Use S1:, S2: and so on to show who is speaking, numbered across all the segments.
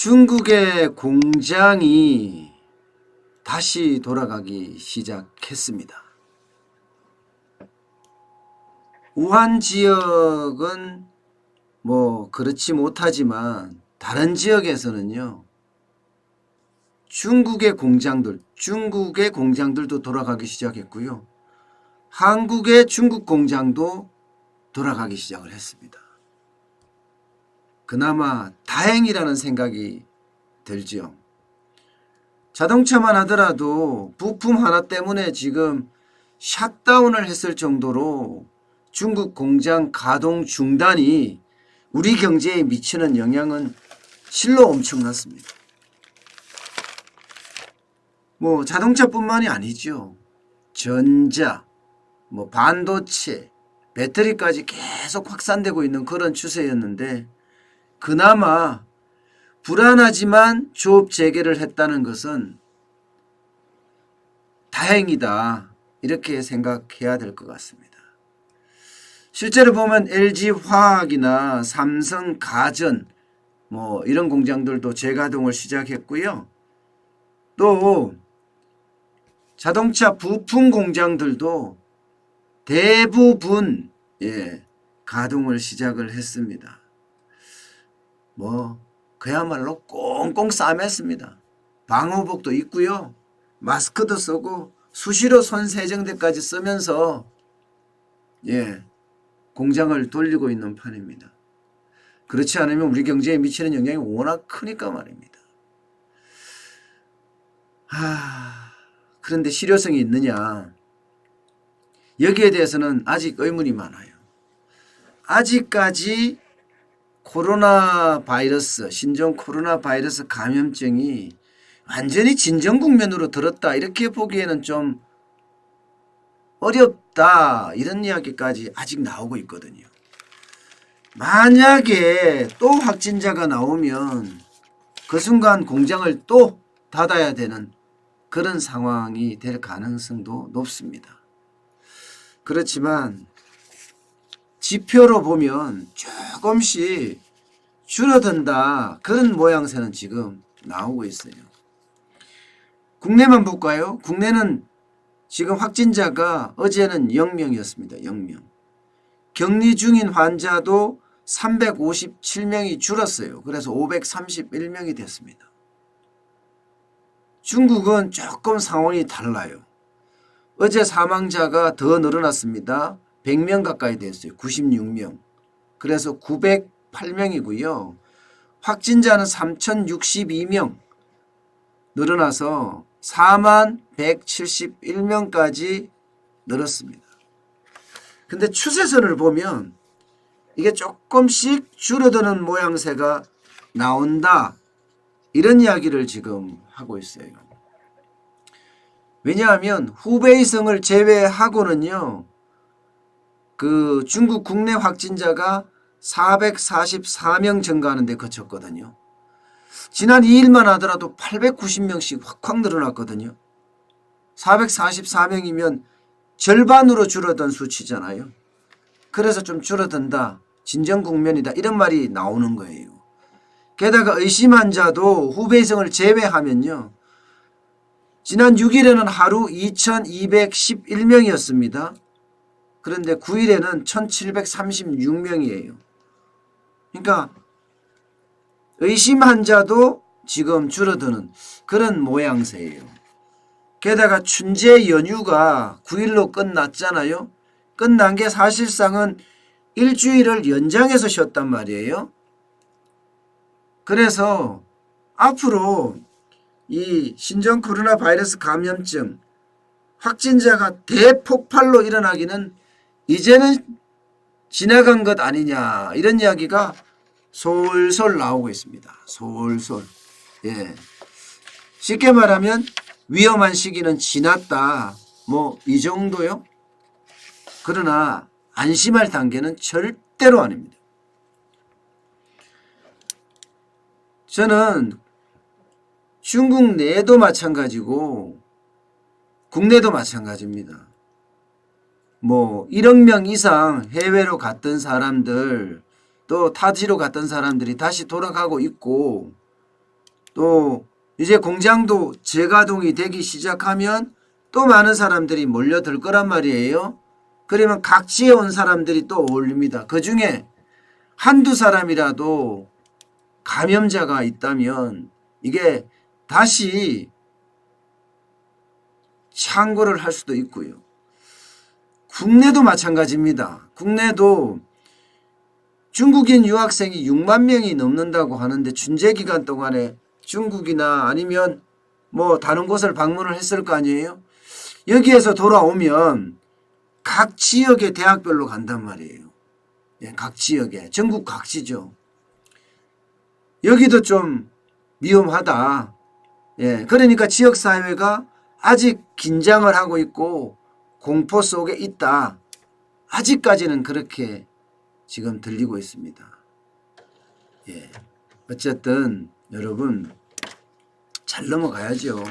S1: 중국의 공장이 다시 돌아가기 시작했습니다. 우한 지역은 뭐 그렇지 못하지만 다른 지역에서는요, 중국의 공장들도 돌아가기 시작했고요. 한국의 중국 공장도 돌아가기 시작을 했습니다. 그나마 다행이라는 생각이 들죠. 자동차만 하더라도 부품 하나 때문에 지금 샷다운을 했을 정도로 중국 공장 가동 중단이 우리 경제에 미치는 영향은 실로 엄청났습니다. 뭐 자동차뿐만이 아니죠. 전자, 뭐 반도체, 배터리까지 계속 확산되고 있는 그런 추세였는데, 그나마 불안하지만 조업 재개를 했다는 것은 다행이다, 이렇게 생각해야 될 것 같습니다. 실제로 보면 LG화학이나 삼성가전 뭐 이런 공장들도 재가동을 시작했고요. 또 자동차 부품 공장들도 대부분 가동을 시작을 했습니다. 뭐 그야말로 꽁꽁 싸맸습니다. 방호복도 입고요, 마스크도 쓰고 수시로 손 세정제까지 쓰면서 공장을 돌리고 있는 판입니다. 그렇지 않으면 우리 경제에 미치는 영향이 워낙 크니까 말입니다. 그런데 실효성이 있느냐? 여기에 대해서는 아직 의문이 많아요. 아직까지 코로나 바이러스, 신종 코로나 바이러스 감염증이 완전히 진정 국면으로 들었다, 이렇게 보기에는 좀 어렵다, 이런 이야기까지 아직 나오고 있거든요. 만약에 또 확진자가 나오면 그 순간 공장을 또 닫아야 되는 그런 상황이 될 가능성도 높습니다. 그렇지만 지표로 보면 조금씩 줄어든다, 그런 모양새는 지금 나오고 있어요. 국내만 볼까요? 국내는 지금 확진자가 어제는 0명이었습니다. 0명. 격리 중인 환자도 357명이 줄었어요. 그래서 531명이 됐습니다. 중국은 조금 상황이 달라요. 어제 사망자가 더 늘어났습니다. 100명 가까이 됐어요. 96명. 그래서 908명이고요. 확진자는 3062명 늘어나서 4171명까지 늘었습니다. 근데 추세선을 보면 이게 조금씩 줄어드는 모양새가 나온다, 이런 이야기를 지금 하고 있어요. 왜냐하면 후베이성을 제외하고는요, 그 중국 국내 확진자가 444명 증가하는 데 그쳤거든요. 지난 2일만 하더라도 890명씩 확 늘어났거든요. 444명이면 절반으로 줄어든 수치잖아요. 그래서 좀 줄어든다, 진정 국면이다, 이런 말이 나오는 거예요. 게다가 의심 환자도 후베이성을 제외하면요, 지난 6일에는 하루 2211명이었습니다. 그런데 9일에는 1736명이에요. 그러니까 의심 환자도 지금 줄어드는 그런 모양새예요. 게다가 춘제 연휴가 9일로 끝났잖아요. 끝난 게 사실상은 일주일을 연장해서 쉬었단 말이에요. 그래서 앞으로 이 신종 코로나 바이러스 감염증 확진자가 대폭발로 일어나기는 이제는 지나간 것 아니냐, 이런 이야기가 솔솔 나오고 있습니다. 솔솔. 쉽게 말하면 위험한 시기는 지났다, 뭐 이 정도요. 그러나 안심할 단계는 절대로 아닙니다. 저는 중국 내도 마찬가지고 국내도 마찬가지입니다. 뭐 1억 명 이상 해외로 갔던 사람들, 또 타지로 갔던 사람들이 다시 돌아가고 있고, 또 이제 공장도 재가동이 되기 시작하면 또 많은 사람들이 몰려들 거란 말이에요. 그러면 각지에 온 사람들이 또 어울립니다. 그중에 한두 사람이라도 감염자가 있다면 이게 다시 창궐을 할 수도 있고요. 국내도 마찬가지입니다. 국내도 중국인 유학생이 6만 명이 넘는다고 하는데 준재 기간 동안에 중국이나 아니면 뭐 다른 곳을 방문을 했을 거 아니에요. 여기에서 돌아오면 각 지역의 대학별로 간단 말이에요. 예, 각 지역에. 전국 각지죠. 여기도 좀 위험하다. 예, 그러니까 지역사회가 아직 긴장을 하고 있고 공포 속에 있다. 아직까지는 그렇게 지금 들리고 있습니다. 예, 어쨌든 여러분 잘 넘어가야죠.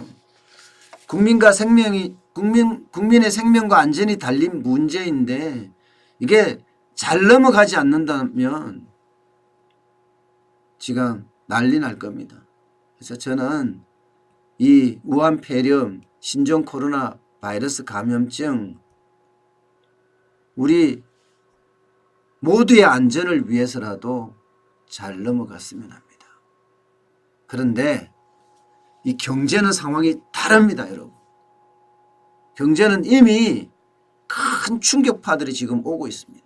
S1: 국민의 생명과 안전이 달린 문제인데 이게 잘 넘어가지 않는다면 지금 난리 날 겁니다. 그래서 저는 이 우한 폐렴, 신종 코로나 바이러스 감염증 우리 모두의 안전을 위해서라도 잘 넘어갔으면 합니다. 그런데 이 경제는 상황이 다릅니다, 여러분. 경제는 이미 큰 충격파들이 지금 오고 있습니다.